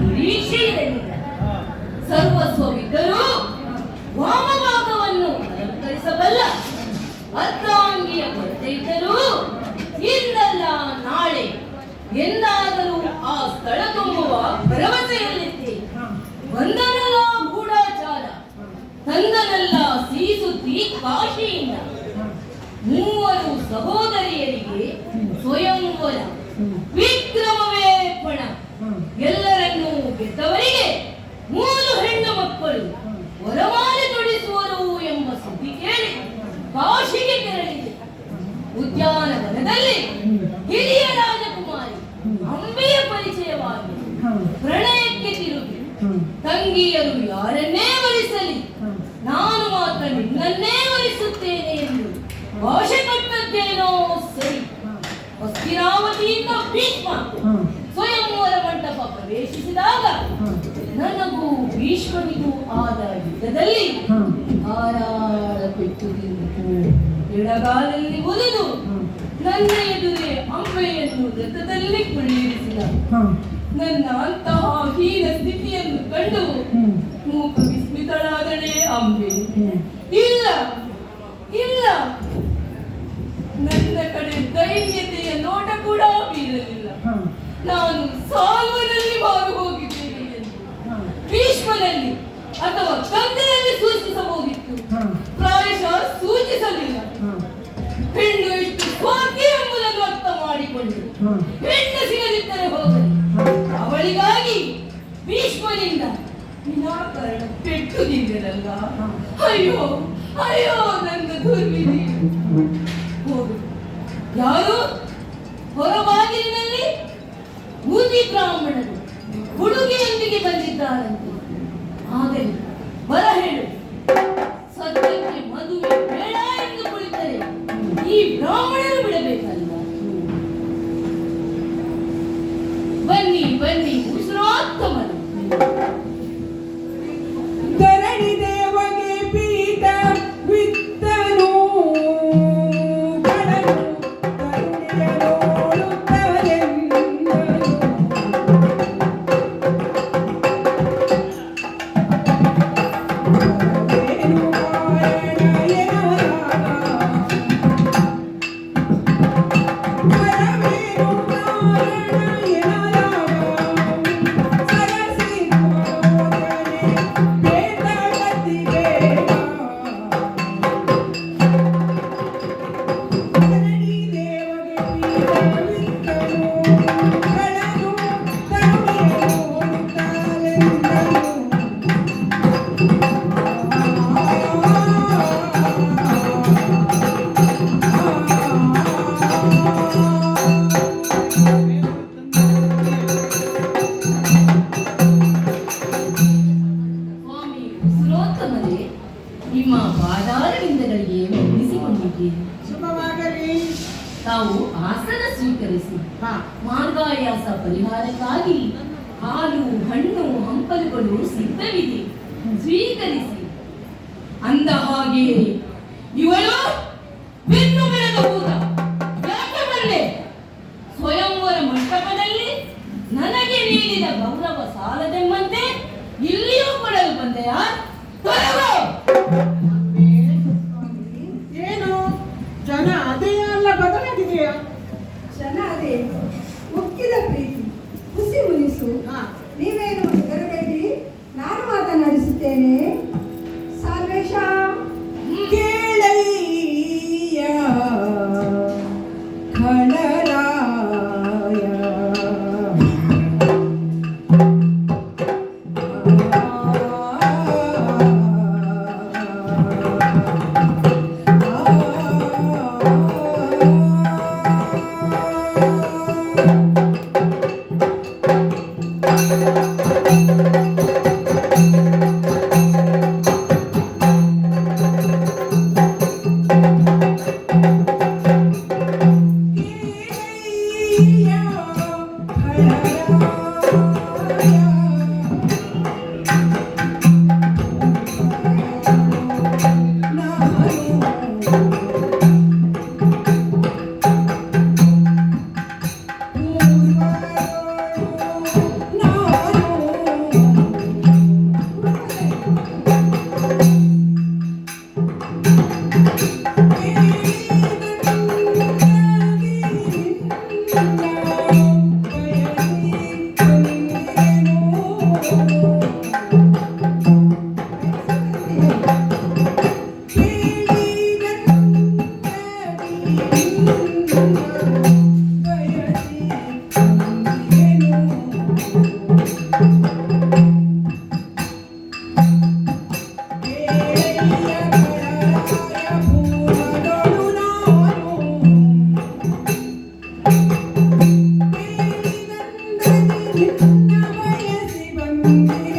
ನಿರೀಕ್ಷೆ ಇರಲಿಲ್ಲ. ಸರ್ವಸ್ವವಿದ್ದರೂ ವಾಮಭಾಗವನ್ನು ಅಲಂಕರಿಸಬಲ್ಲ ಅರ್ಧಾಂಗಿಯ ಕೊರತೆ ಇದ್ದರೂ ಇಂದಲ್ಲ ನಾಳೆ ಎಂದಾದರೂ ಆ ಸ್ಥಳ ತುಂಬುವ ಭರವಸೆಯಲ್ಲಿದ್ದೆ. ಬಂದನಲ್ಲ ಗೂಢಾಚಾರ, ತಂದನಲ್ಲ ಸೀಸುತ್ತಿ ಕಾಶಿಯಿಂದ. ಮೂವರು ಸಹೋದರಿಯರಿಗೆ ಸ್ವಯಂವರ, ವಿಕ್ರಮವೇ ಪಣ. ಎಲ್ಲರನ್ನೂ ಗೆದ್ದವರಿಗೆ 3 ಹೆಣ್ಣು ಮಕ್ಕಳು ವರಮಾಲೆ ತೊಡಿಸುವರು ಎಂಬ ಸುದ್ದಿ ಕೇಳಿ ಕಾಶಿಗೆ ತೆರಳಿದೆ. ಉದ್ಯಾನವನದಲ್ಲಿ ಹಿರಿಯ ರಾಜಕುಮಾರಿ ಅಂಬೆಯ ಪರಿಚಯವಾಗಿ ಪ್ರಣಯಕ್ಕೆ ತಿರುಗಿ, ತಂಗಿಯರು ಯಾರನ್ನೇ ವರಿಸಲಿ ನಾನು ಮಾತ್ರ ನಿನ್ನನ್ನೇ ವರಿಸುತ್ತೇನೆ ಎಂದು ಭಾಷೆ ಕೊಟ್ಟದ್ದೇನೋ ಸರಿ. ಹಸ್ತಿನಾವತಿಯಿಂದ ಭೀಷ್ಮ ಸ್ವಯಂವರ ಮಂಟಪ ಪ್ರವೇಶಿಸಿದಾಗ ನನಗೂ ಭೀಷ್ಮನಿಗೂ ಆದ ಯುದ್ಧದಲ್ಲಿ ಧಾರಾಳ ಪೆಟ್ಟು ತಿಂದಿತು. ಎಡಗಾಲಲ್ಲಿ ಒಲಿದು ನನ್ನ ಎದುರೇ ಅಂಬೆಯನ್ನು ರಥದಲ್ಲಿ ಕುಳ್ಳಿರಿಸಿದ. ನನ್ನ ಅಂತಹ ಹೀನ ಸ್ಥಿತಿಯನ್ನು ಕಂಡು ಮೂಕ ವಿಸ್ಮಿತಳಾದಳೆ ಅಂಬೆ. ಇಲ್ಲ ಇಲ್ಲ, ನನ್ನ ಕಡೆ ದೈನ್ಯತೆಯ ನೋಟ ಕೂಡ ಬೀರಲಿಲ್ಲ. ನಾನು ಸಾಲ್ವನಲ್ಲಿ ಮಾರು ಹೋಗಿದ್ದೇನೆ ಎಂದು ಭೀಷ್ಮನಲ್ಲಿ ಅಥವಾ ಕಂದನಲ್ಲಿ ಸೂಚಿಸಬಹುದಿತ್ತು. ಪ್ರಾಯಶಃ ಸೂಚಿಸಲಿಲ್ಲ. ಹೆಣ್ಣು ಎಷ್ಟು ಸ್ವಾರ್ಥಿ ಎಂಬುದನ್ನು ಅರ್ಥ ಮಾಡಿಕೊಂಡು ಹೆಣ್ಣು ಸಿಗದಿದ್ದರೆ ಹೋಗಲಿ, ಅವಳಿಗಾಗಿ ಭೀಷ್ಮನಿಂದ ವಿನಾಕಾರಣ ಪೆಟ್ಟು ತಿಂದಿರಲ್ಲ. ಅಯ್ಯೋ ಅಯ್ಯೋ, ನನ್ನ ದುರ್ವಿಧಿ. ಹೋಗು, ಯಾರು ಹೊರಬಾಗಿಲಿನಲ್ಲಿ ಮೂತಿ ಬ್ರಾಹ್ಮಣರು ಹುಡುಗಿಯೊಂದಿಗೆ ಬಂದಿದ್ದಾರಂತೆ. ಆಗಲಿ ಬರ ಹೇಳು. ಸದ್ಯಕ್ಕೆ ಮದುವೆ ಬೇಡ ಎಂದು ಕುಳಿತರೆ ಈ ಬ್ರಾಹ್ಮಣರು ಬಿಡಬೇಕಲ್ಲ. ಬನ್ನಿ ಬನ್ನಿ, ಉಸಿರಾತ್ತಮರು. ಧರಣಿ ದೇವಗೆ ಪೀಠ ವಿತ್ತನು ನಿಮ್ಮ ಪಾದಾರವಿಂದಗಳಿಗೆ ವಂದಿಸಿಕೊಂಡಿದ್ದೇನೆ. ಶುಭವಾಗಲಿ. ತಾವು ಆಸನ ಸ್ವೀಕರಿಸಿ. ಮಾರ್ಗಾಯಾಸ ಪರಿಹಾರಕ್ಕಾಗಿ ಹಾಲು, ಹಣ್ಣು, ಹಂಪಲುಗಳು ಸಿದ್ಧವಿದೆ, ಸ್ವೀಕರಿಸಿ. ಅಂದ ಹಾಗೆ ಇವಳು ಬೆನ್ನು ಬೆಳೆದ ಭೂತ. ಯಾಕೆ ಬಂದೆ? ಸ್ವಯಂವರ ಮಂಟಪದಲ್ಲಿ ನನಗೆ ನೀಡಿದ ಗೌರವ ಸಾಲದೆಂಬಂತೆ ಇಲ್ಲಿಯೂ ಕೊಡಲು ಬಂದೆಯಾ? ಏನು ಜನ ಅದೇ ಅಲ್ಲ ಬದಲಾಗಿದೆಯಾ? ಜನ ಅದೇ, ಮುಕ್ಕಿದ ಪ್ರೀತಿ, ಹುಸಿ ಮುನಿಸು. ನೀವೇನು ಹೆದರಬೇಡಿ, ನಾನು ಮಾತನಾಡಿಸುತ್ತೇನೆ. ಸರ್ವೇಶ ಕೇಳಯ್ಯ ಖಳರಾಯ ತಂದಿರಿ